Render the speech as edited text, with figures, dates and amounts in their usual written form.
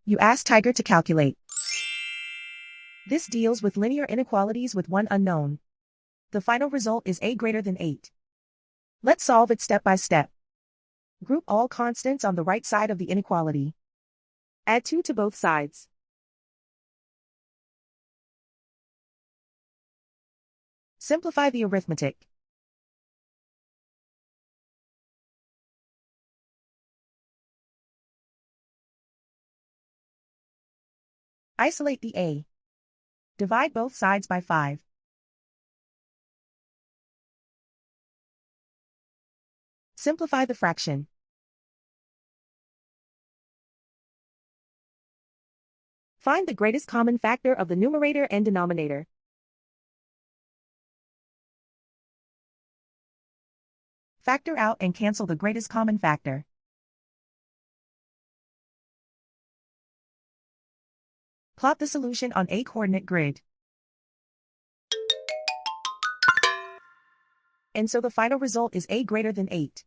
You ask Tiger to calculate. This deals with linear inequalities with one unknown. The final result is a greater than 8. Let's solve it step by step. Group all constants on the right side of the inequality. Add 2 to both sides. Simplify the arithmetic. Isolate the a. Divide both sides by 5. Simplify the fraction. Find the greatest common factor of the numerator and denominator. Factor out and cancel the greatest common factor. Plot the solution on a coordinate grid. And so the final result is a greater than 8.